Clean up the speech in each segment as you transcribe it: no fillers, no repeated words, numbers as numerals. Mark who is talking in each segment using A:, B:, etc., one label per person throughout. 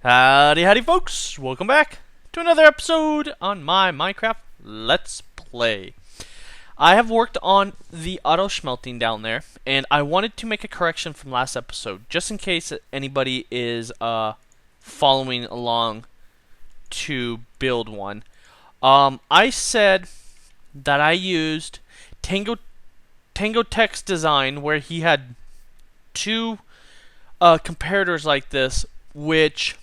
A: Howdy, howdy, folks! Welcome back to another episode on my Minecraft Let's Play. I have worked on the auto smelting down there, and I wanted to make a correction from last episode, just in case anybody is following along to build one. I said that I used Tango Tech's design, where he had two comparators like this, which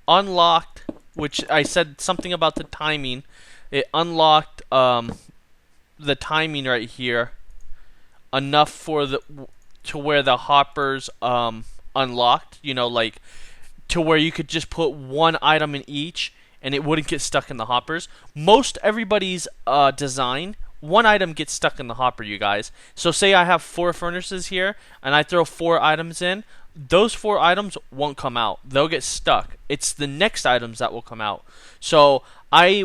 A: unlocked, which I said something about the timing. It unlocked the timing right here enough for to where the hoppers unlocked, you know, like to where you could just put one item in each and it wouldn't get stuck in the hoppers. Most everybody's design, one item gets stuck in the hopper, you guys. So say I have 4 furnaces here and I throw 4 items in. Those 4 items won't come out. They'll get stuck. It's the next items that will come out. So I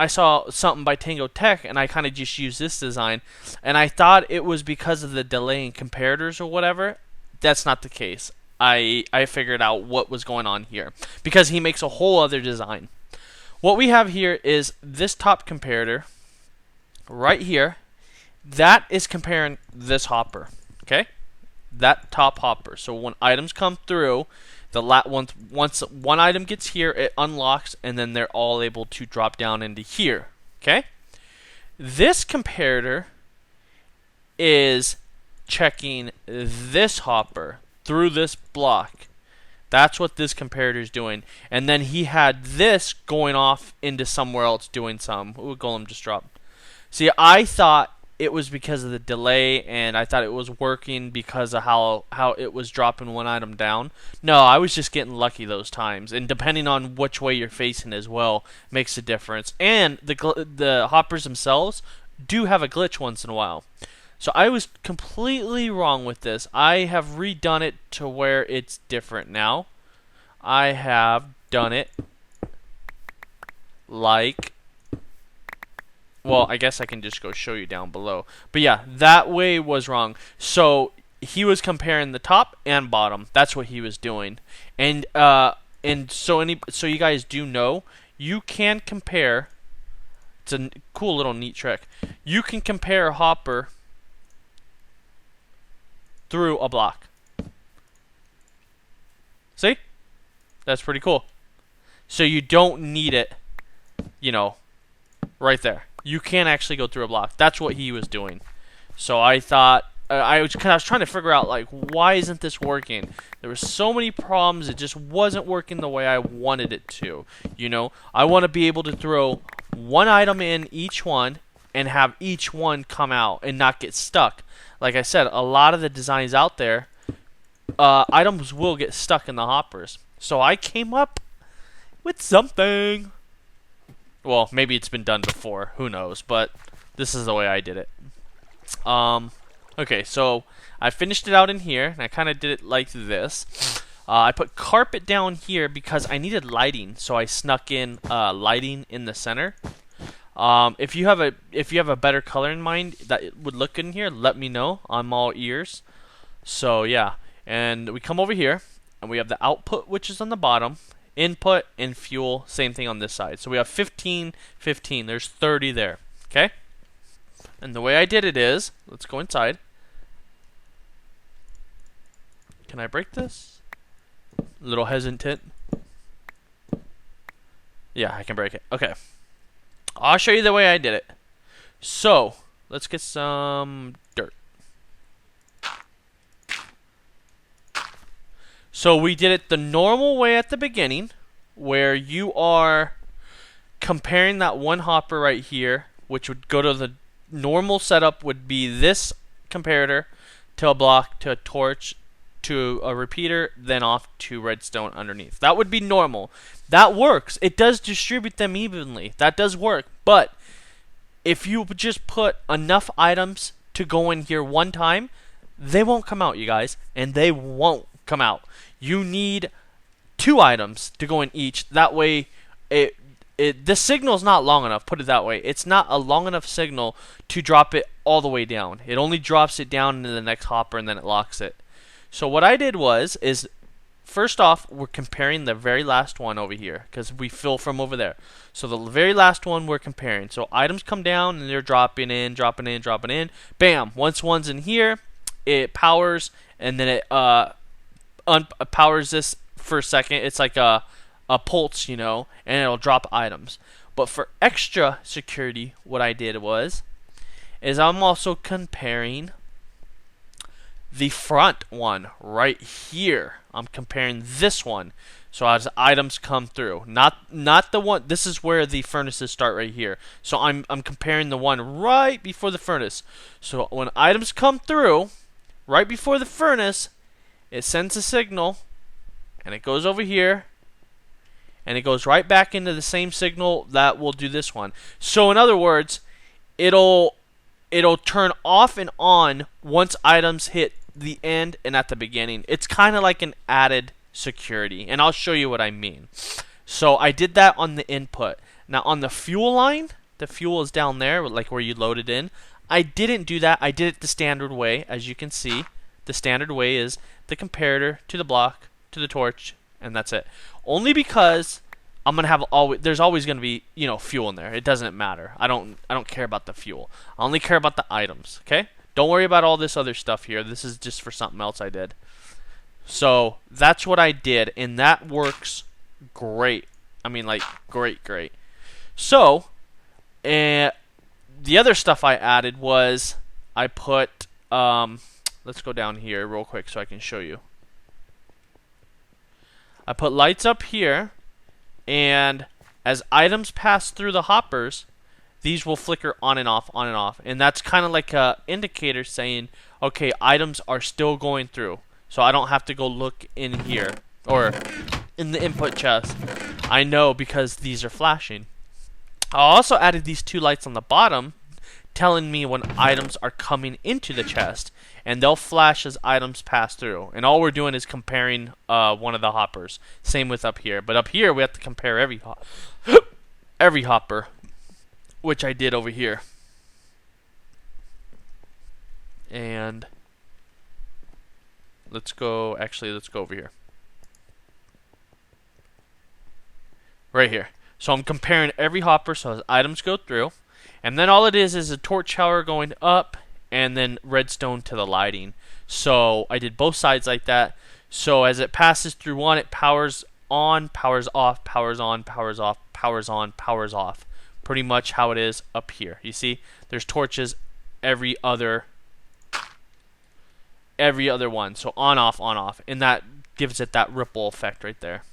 A: saw something by Tango Tech, and I kind of just used this design, and I thought it was because of the delay in comparators or whatever. That's not the case. I figured out what was going on here, because he makes a whole other design. What we have here is this top comparator right here. That is comparing this hopper, okay? That top hopper. So when items come through, once one item gets here, it unlocks, and then they're all able to drop down into here. Okay? This comparator is checking this hopper through this block. That's what this comparator is doing. And then he had this going off into somewhere else doing some. Ooh, golem just dropped. See, I thought it was because of the delay, and I thought it was working because of how it was dropping one item down. No, I was just getting lucky those times, and depending on which way you're facing as well makes a difference. And the hoppers themselves do have a glitch once in a while. So I was completely wrong with this. I have redone it to where it's different now. I have done it like... Well, I guess I can just go show you down below. But yeah, that way was wrong. So he was comparing the top and bottom. That's what he was doing. And so you guys do know, you can compare. It's a cool little neat trick. You can compare a hopper through a block. See? That's pretty cool. So you don't need it, you know, right there. You can actually go through a block. That's what he was doing. So I thought, I was trying to figure out, like, why isn't this working? There were so many problems. It just wasn't working the way I wanted it to. You know, I want to be able to throw one item in each one and have each one come out and not get stuck. Like I said, a lot of the designs out there, items will get stuck in the hoppers. So I came up with something. Well, maybe it's been done before. Who knows? But this is the way I did it. Okay, so I finished it out in here, and I kind of did it like this. I put carpet down here because I needed lighting, so I snuck in lighting in the center. If you have a better color in mind that would look good in here, let me know. I'm all ears. So yeah, and we come over here, and we have the output, which is on the bottom. Input and fuel, same thing on this side. So we have 15, 15. There's 30 there. Okay? And the way I did it is, let's go inside. Can I break this? A little hesitant. Yeah, I can break it. Okay. I'll show you the way I did it. So, let's get some dirt. So we did it the normal way at the beginning, where you are comparing that one hopper right here, which would go to the normal setup, would be this comparator to a block, to a torch, to a repeater, then off to redstone underneath. That would be normal. That works. It does distribute them evenly. That does work. But if you just put enough items to go in here one time, they won't come out, you guys. And they won't come out. You need 2 items to go in each. That way, the signal's not long enough. Put it that way. It's not a long enough signal to drop it all the way down. It only drops it down into the next hopper and then it locks it. So what I did is first off, we're comparing the very last one over here because we fill from over there. So the very last one we're comparing. So items come down and they're dropping in, dropping in, dropping in. Bam! Once one's in here, it powers and then it powers this for a second. It's like a pulse, you know, and it'll drop items. But for extra security, what I did is I'm also comparing the front one right here. I'm comparing this one. So as items come through, not the one. This is where the furnaces start right here. So I'm comparing the one right before the furnace. So when items come through, right before the furnace, it sends a signal, and it goes over here, and it goes right back into the same signal that will do this one. So in other words, it'll turn off and on once items hit the end and at the beginning. It's kind of like an added security, and I'll show you what I mean. So I did that on the input. Now on the fuel line, the fuel is down there, like where you load it in. I didn't do that. I did it the standard way. As you can see, the standard way is the comparator to the block to the torch, and that's it. Only because I'm gonna have there's always gonna be, you know, fuel in there. It doesn't matter. I don't care about the fuel. I only care about the items. Okay? Don't worry about all this other stuff here. This is just for something else I did. So that's what I did, and that works great. I mean, like great. So, the other stuff I added was I put let's go down here real quick so I can show you. I put lights up here, and as items pass through the hoppers, these will flicker on and off, and that's kind of like a indicator saying, okay, items are still going through. So I don't have to go look in here or in the input chest. I know because these are flashing. I also added these two lights on the bottom telling me when items are coming into the chest, and they'll flash as items pass through. And all we're doing is comparing one of the hoppers. Same with up here. But up here we have to compare every hopper, which I did over here. And let's go over here. Right here. So I'm comparing every hopper so as items go through. And then all it is a torch shower going up and then redstone to the lighting. So I did both sides like that. So as it passes through one, it powers on, powers off, powers on, powers off, powers on, powers off. Pretty much how it is up here. You see? There's torches every other one. So on, off. And that gives it that ripple effect right there.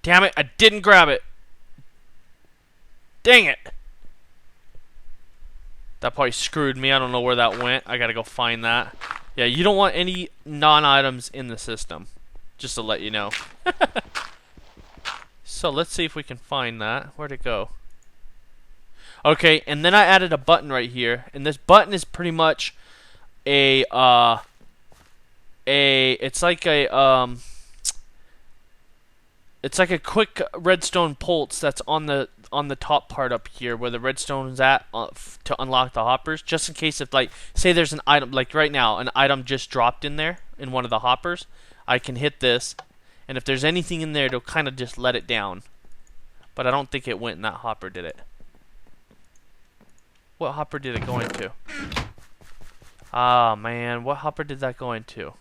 A: Damn it, I didn't grab it. Dang it. That probably screwed me. I don't know where that went. I gotta go find that. Yeah, you don't want any non-items in the system. Just to let you know. So let's see if we can find that. Where'd it go? Okay, and then I added a button right here. And this button is pretty much it's like a quick redstone pulse that's on the top part up here where the redstone's at to unlock the hoppers, just in case if, like, say there's an item, like right now an item just dropped in there in one of the hoppers. I can hit this, and if there's anything in there, it'll kind of just let it down. But I don't think it went in that hopper, did it? What hopper did it go into? Ah, man, what hopper did that go into?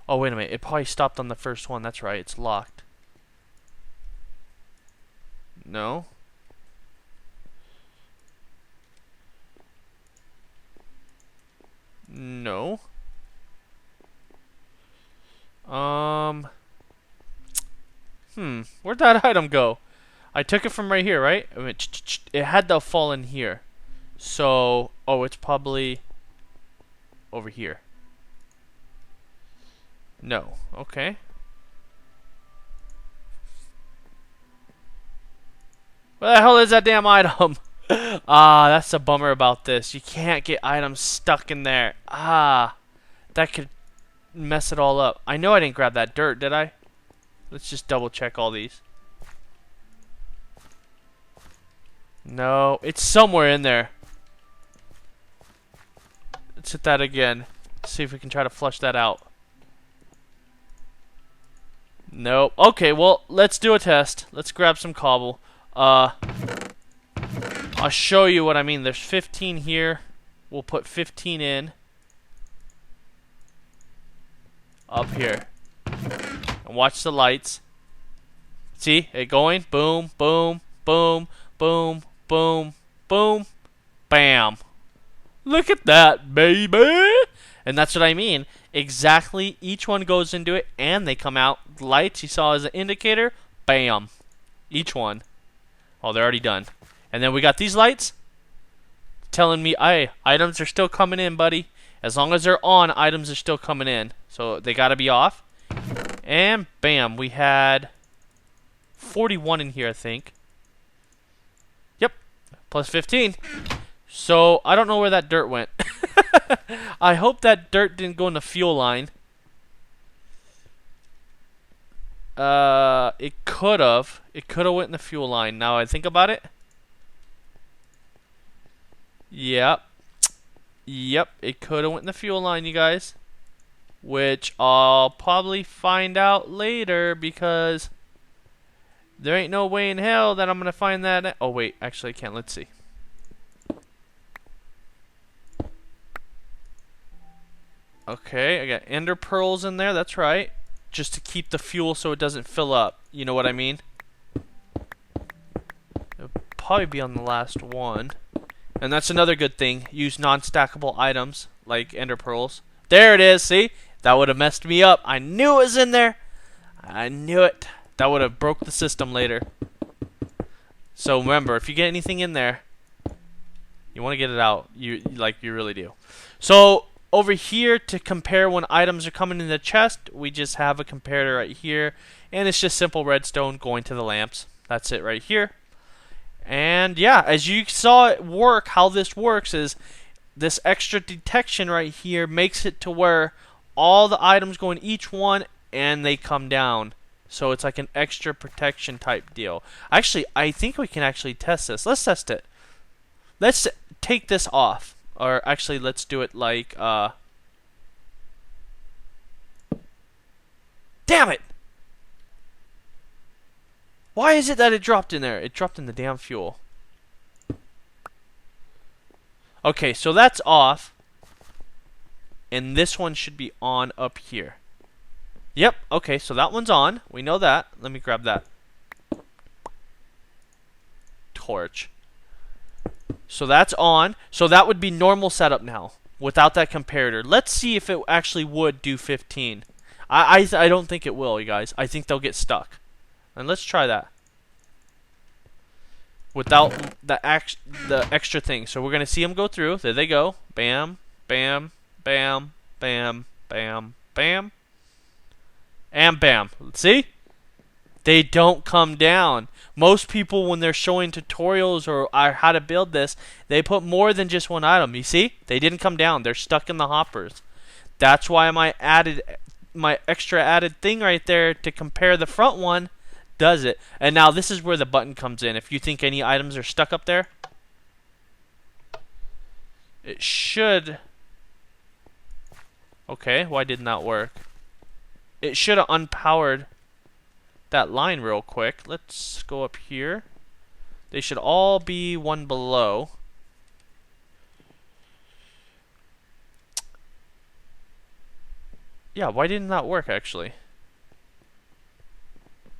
A: Oh, wait a minute. It probably stopped on the first one. That's right. It's locked. No? No. Where'd that item go? I took it from right here, right? I mean, it had to fall in here. So, oh, it's probably over here. No. Okay. Where the hell is that damn item? Ah, that's the bummer about this. You can't get items stuck in there. Ah, that could mess it all up. I know I didn't grab that dirt, did I? Let's just double check all these. No, it's somewhere in there. Let's hit that again. See if we can try to flush that out. Nope. Okay, well, let's do a test. Let's grab some cobble. I'll show you what I mean. There's 15 here. We'll put 15 in. Up here. And watch the lights. See? It going? Boom, boom, boom, boom, boom, boom. Bam. Look at that, baby! And that's what I mean. Exactly, each one goes into it, and they come out. Lights you saw as an indicator, bam. Each one. Oh, they're already done. And then we got these lights telling me, hey, items are still coming in, buddy. As long as they're on, items are still coming in. So they gotta be off. And bam, we had 41 in here, I think. Yep, plus 15. So I don't know where that dirt went. I hope that dirt didn't go in the fuel line. It could have. It could have went in the fuel line. Now I think about it. Yep. Yep, it could have went in the fuel line, you guys. Which I'll probably find out later because there ain't no way in hell that I'm going to find that. Oh, wait. Actually, I can't. Let's see. Okay, I got ender pearls in there. That's right. Just to keep the fuel so it doesn't fill up. You know what I mean? It'll probably be on the last one. And that's another good thing. Use non-stackable items like ender pearls. There it is. See? That would have messed me up. I knew it was in there. I knew it. That would have broke the system later. So remember, if you get anything in there, you want to get it out. You really do. So over here to compare when items are coming in the chest, we just have a comparator right here, and it's just simple redstone going to the lamps. That's it right here. And yeah, as you saw it work, how this works is this extra detection right here makes it to where all the items go in each one and they come down. So it's like an extra protection type deal. Actually, I think we can actually test this. Let's test it. Let's take this off. Or actually, let's do it like, damn it! Why is it that it dropped in there? It dropped in the damn fuel. Okay, so that's off. And this one should be on up here. Yep, okay, so that one's on. We know that. Let me grab that torch. So that's on. So that would be normal setup now without that comparator. Let's see if it actually would do 15. I don't think it will, you guys. I think they'll get stuck. And let's try that without the extra thing. So we're going to see them go through. There they go. Bam, bam, bam, bam, bam, bam. And bam. See? They don't come down. Most people, when they're showing tutorials or how to build this, they put more than just one item. You see? They didn't come down. They're stuck in the hoppers. That's why my extra added thing right there to compare the front one does it. And now this is where the button comes in. If you think any items are stuck up there, it should. Okay, why didn't that work? It should have unpowered that line real quick. Let's go up here. They should all be one below. Yeah, why didn't that work actually?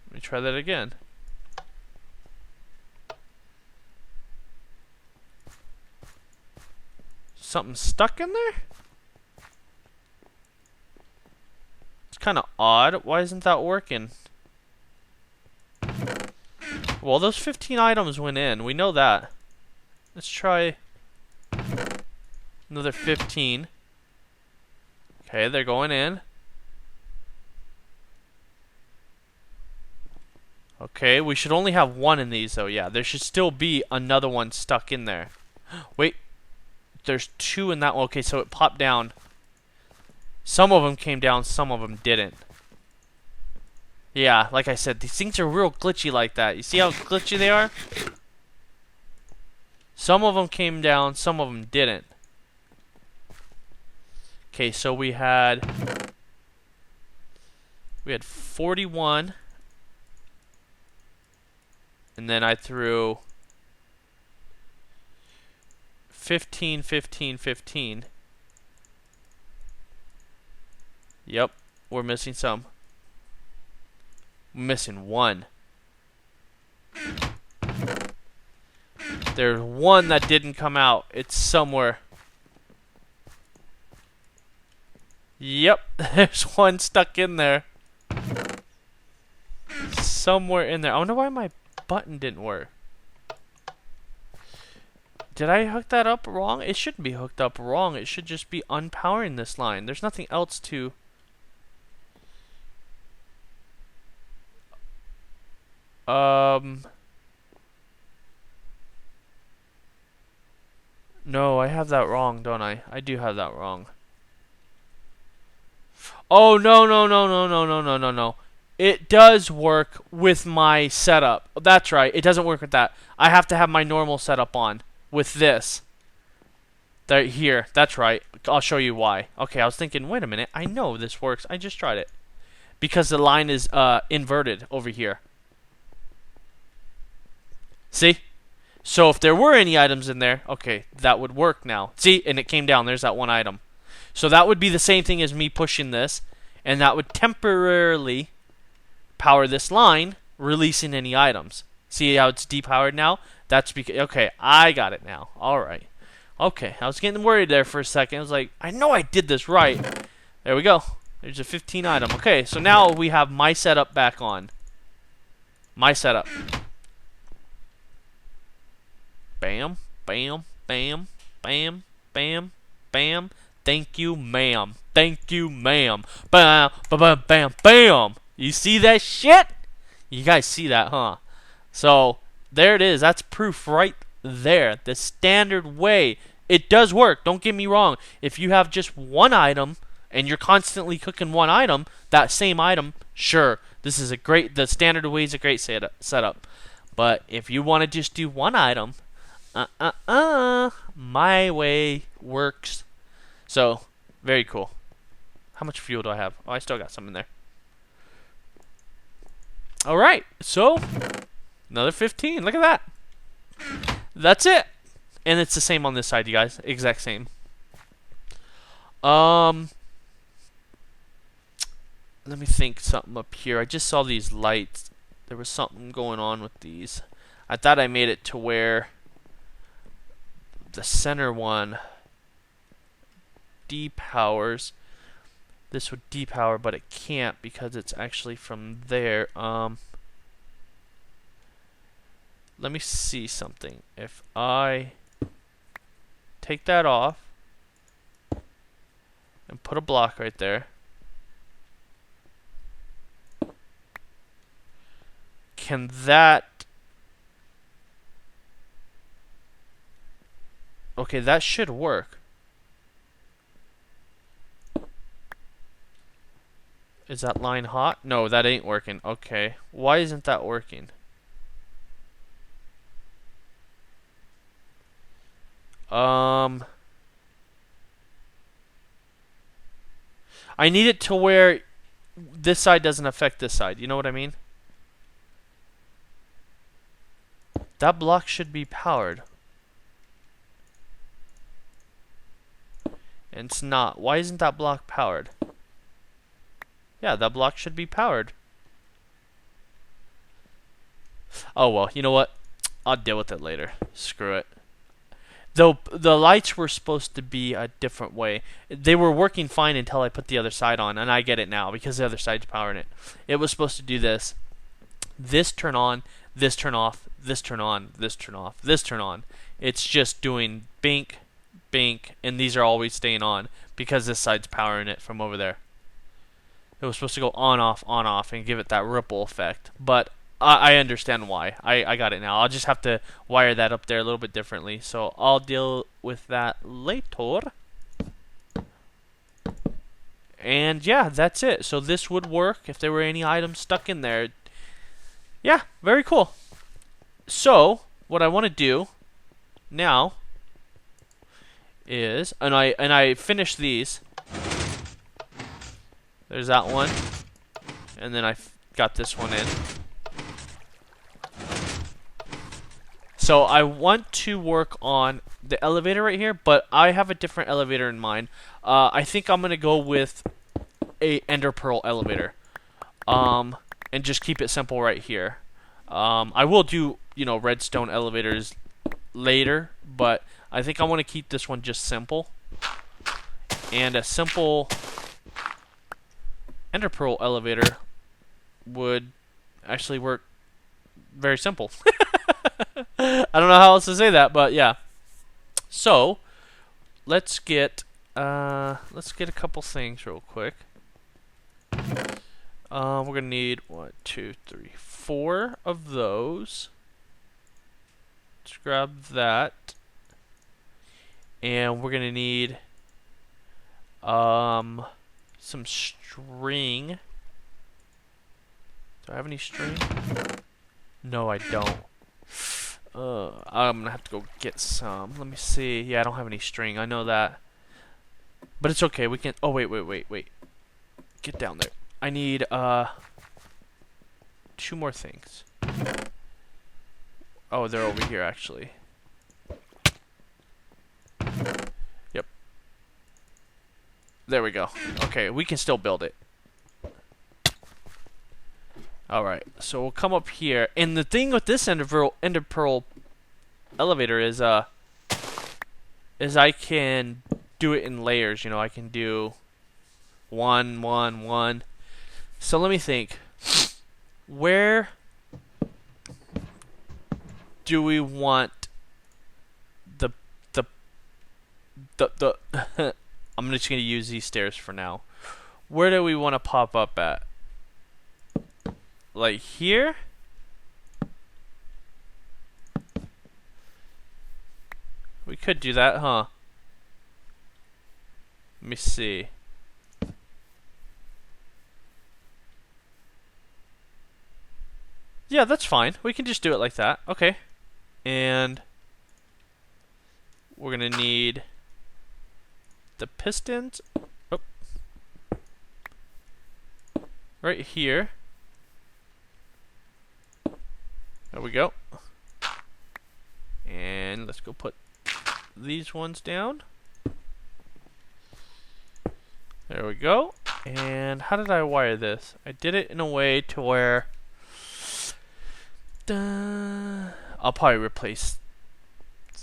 A: Let me try that again. Something stuck in there? It's kind of odd. Why isn't that working? Well, those 15 items went in. We know that. Let's try another 15. Okay, they're going in. Okay, we should only have one in these, though. Yeah, there should still be another one stuck in there. Wait, there's two in that one. Okay, so it popped down. Some of them came down, some of them didn't. Yeah, like I said, these things are real glitchy like that. You see how glitchy they are? Some of them came down, some of them didn't. Okay, so we had 41, and then I threw 15, 15, 15. Yep, we're missing some. We're missing one. There's one that didn't come out. It's somewhere. Yep, there's one stuck in there. Somewhere in there. I wonder why my button didn't work. Did I hook that up wrong? It shouldn't be hooked up wrong. It should just be unpowering this line. There's nothing else to... No, I have that wrong, don't I? I do have that wrong. Oh, no, no, no, no, no, no, no, no, no. It does work with my setup. That's right. It doesn't work with that. I have to have my normal setup on with this. There, here. That's right. I'll show you why. Okay, I was thinking, wait a minute. I know this works. I just tried it. Because the line is inverted over here. See? So if there were any items in there, okay, that would work now. See? And it came down. There's that one item. So that would be the same thing as me pushing this. And that would temporarily power this line, releasing any items. See how it's depowered now? That's because... Okay, I got it now. Alright. Okay, I was getting worried there for a second. I was like, I know I did this right. There we go. There's a 15 item. Okay, so now we have my setup back on. My setup. Bam, bam, bam, bam, bam, bam. Thank you, ma'am. Thank you, ma'am. Bam, bam, bam, bam, bam. You see that shit? You guys see that, huh? So, there it is. That's proof right there. The standard way. It does work. Don't get me wrong. If you have just one item and you're constantly cooking one item, that same item, sure. This is a great... The standard way is a great setup. But if you want to just do one item... my way works. So, very cool. How much fuel do I have? Oh, I still got some in there. Alright, so, another 15. Look at that. That's it. And it's the same on this side, you guys. Exact same. Let me think something up here. I just saw these lights. There was something going on with these. I thought I made it to where... the center one depowers. This would depower, but it can't because it's actually from there. Let me see something. If I take that off and put a block right there, can that... Okay, that should work. Is that line hot? No, that ain't working. Okay. Why isn't that working? I need it to where this side doesn't affect this side. You know what I mean? That block should be powered. And it's not. Why isn't that block powered? Yeah, that block should be powered. Oh well, you know what? I'll deal with it later. Screw it. Though the lights were supposed to be a different way. They were working fine until I put the other side on, and I get it now because the other side's powering it. It was supposed to do this. This turn on, this turn off, this turn on, this turn off, this turn on. It's just doing bink, bink, and these are always staying on because this side's powering it from over there. It was supposed to go on, off, and give it that ripple effect. But I understand why. I got it now. I'll just have to wire that up there a little bit differently. So I'll deal with that later. And yeah, that's it. So this would work if there were any items stuck in there. Yeah, very cool. So what I want to do now is, and I finished these. There's that one. And then I got this one in. So I want to work on the elevator right here, but I have a different elevator in mind. I think I'm gonna go with a ender pearl elevator, and just keep it simple right here. I will do, redstone elevators later, but I think I want to keep this one just simple. And a simple ender pearl elevator would actually work very simple. I don't know how else to say that, but yeah. So let's get a couple things real quick. We're gonna need 1, 2, 3, 4 of those. Let's grab that, and we're gonna need some string. Do I have any string? No, I don't. I'm gonna have to go get some. Let me see. Yeah, I don't have any string. I know that. But it's okay. We can. Oh, wait. Get down there. I need 2 more things. Oh, they're over here actually. Yep. There we go. Okay, we can still build it. Alright, so we'll come up here. And the thing with this ender pearl elevator is I can do it in layers. I can do 1, 1, 1. So let me think. Where do we want the I'm just gonna use these stairs for now. Where do we want to pop up at? Like here? We could do that, huh? Let me see. Yeah, that's fine. We can just do it like that. Okay. And we're gonna need the pistons right here. There we go. And let's go put these ones down. There we go. And how did I wire this? I did it in a way to where I'll probably replace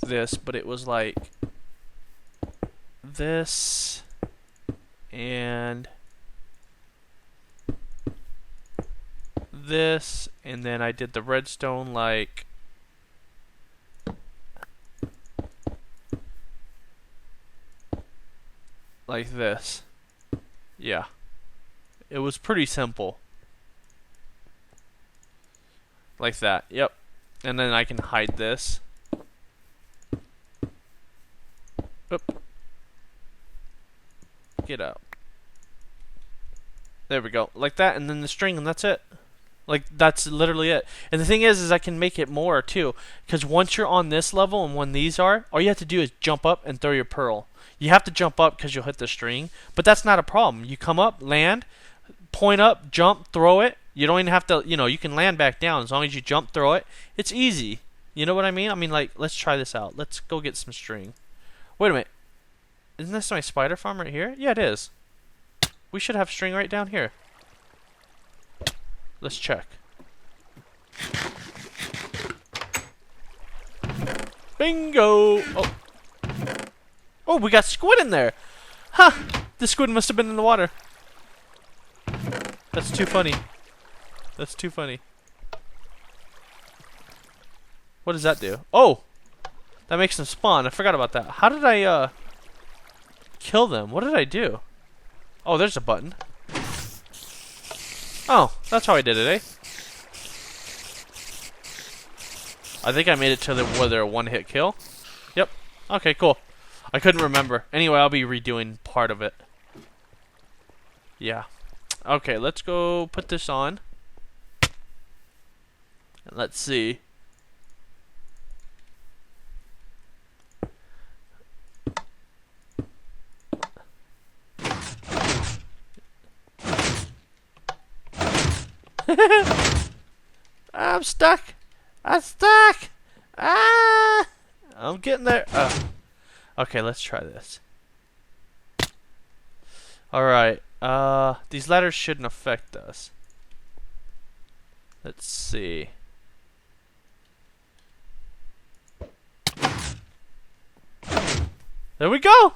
A: this, but it was like this and this, and then I did the redstone like this. Yeah. It was pretty simple. Like that. Yep. And then I can hide this. Oop. Get out. There we go. Like that, and then the string, and that's it. Like, that's literally it. And the thing is I can make it more, too. Because once you're on this level, and when these are, all you have to do is jump up and throw your pearl. You have to jump up because you'll hit the string. But that's not a problem. You come up, land, point up, jump, throw it. You don't even have to, you can land back down as long as you jump, throw it. It's easy. You know what I mean? I mean, like, let's try this out. Let's go get some string. Wait a minute. Isn't this my spider farm right here? Yeah, it is. We should have string right down here. Let's check. Bingo! Oh. Oh, we got squid in there! Huh! The squid must have been in the water. That's too funny. That's too funny. What does that do? Oh! That makes them spawn. I forgot about that. How did I, kill them? What did I do? Oh, there's a button. Oh, that's how I did it, eh? I think I made it to where they're a one-hit kill. Yep. Okay, cool. I couldn't remember. Anyway, I'll be redoing part of it. Yeah. Okay, let's go put this on. And let's see. I'm stuck. I'm stuck. Ah! I'm getting there. Okay, let's try this. Alright. These ladders shouldn't affect us. Let's see. There we go!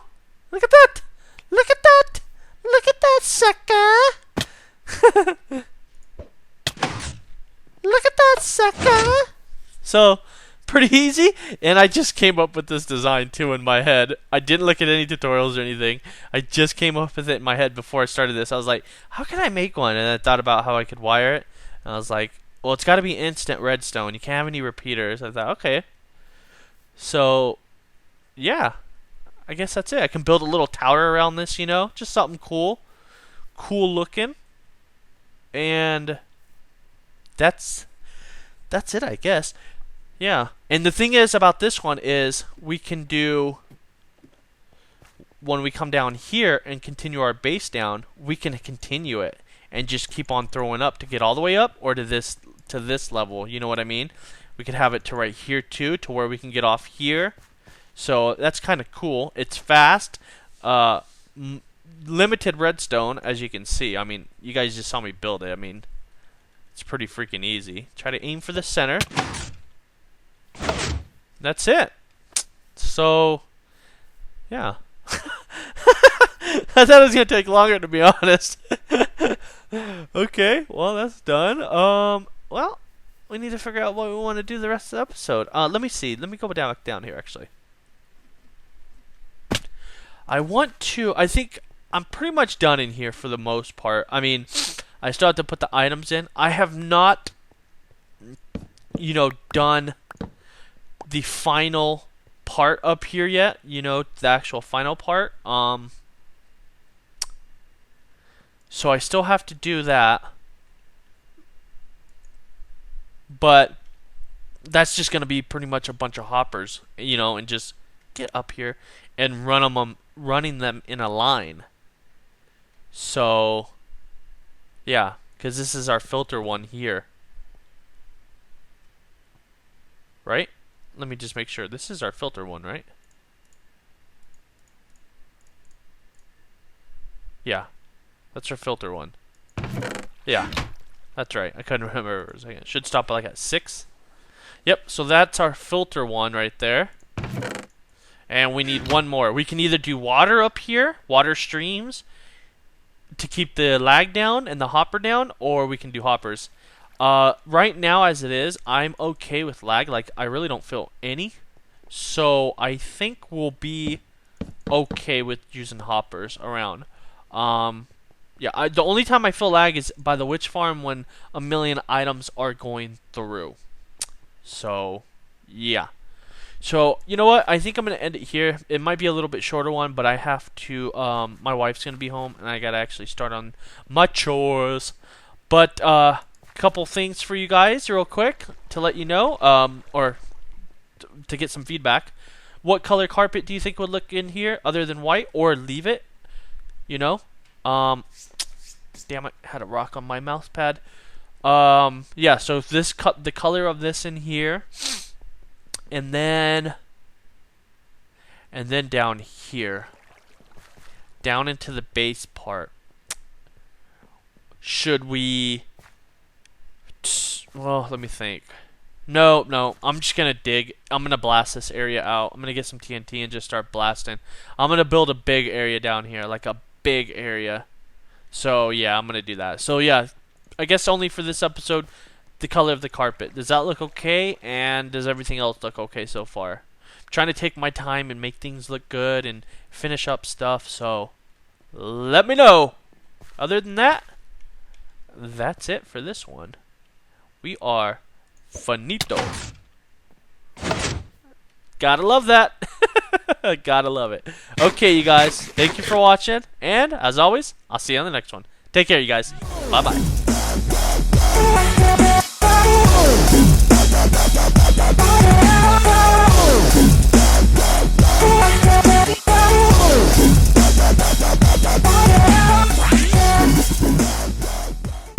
A: Look at that! Look at that! Look at that, sucker! Look at that, sucker! So, pretty easy, and I just came up with this design too in my head. I didn't look at any tutorials or anything. I just came up with it in my head before I started this. I was like, how can I make one? And I thought about how I could wire it. And I was like, well, it's got to be instant redstone. You can't have any repeaters. I thought, okay. So, yeah. I guess that's it. I can build a little tower around this, you know? Just something cool. Cool looking. And that's it, I guess. Yeah. And the thing is about this one is we can do, when we come down here and continue our base down, we can continue it and just keep on throwing up to get all the way up or to this level. You know what I mean? We could have it to right here too, to where we can get off here. So that's kind of cool. It's fast. Limited redstone, as you can see. I mean, you guys just saw me build it. I mean, it's pretty freaking easy. Try to aim for the center. That's it. So, yeah. I thought it was going to take longer, to be honest. Okay, well, that's done. Well, we need to figure out what we want to do the rest of the episode. Let me see. Let me go down here, actually. I think I'm pretty much done in here for the most part. I mean, I still have to put the items in. I have not, you know, done the final part up here yet. You know, the actual final part. So I still have to do that. But that's just going to be pretty much a bunch of hoppers, you know, and just get up here and running them in a line. So, yeah, because this is our filter one here. Right? Let me just make sure. This is our filter one, right? Yeah, that's our filter one. Yeah, that's right. I couldn't remember for a second. It should stop like at 6. Yep, so that's our filter one right there. And we need one more. We can either do water up here, water streams, to keep the lag down and the hopper down, or we can do hoppers. Right now, as it is, I'm okay with lag. Like, I really don't feel any. So, I think we'll be okay with using hoppers around. Yeah, the only time I feel lag is by the witch farm when a million items are going through. So, yeah. So, you know what? I think I'm going to end it here. It might be a little bit shorter one, but I have to, my wife's going to be home, and I got to actually start on my chores. But, couple things for you guys real quick to let you know, or to get some feedback. What color carpet do you think would look in here other than white, or leave it? You know? Damn it, I had a rock on my mouse pad. Yeah, so this the color of this in here. And then down here, down into the base part. Should we? Well, let me think. No, I'm just gonna dig. I'm gonna blast this area out. I'm gonna get some TNT and just start blasting. I'm gonna build a big area down here, like a big area. So yeah, I'm gonna do that. So yeah, I guess only for this episode. The color of the carpet. Does that look okay? And does everything else look okay so far? I'm trying to take my time and make things look good and finish up stuff, so let me know. Other than that, that's it for this one. We are finito. Gotta love that. Gotta love it. Okay, you guys. Thank you for watching. And, as always, I'll see you on the next one. Take care, you guys. Bye-bye.
B: Oh,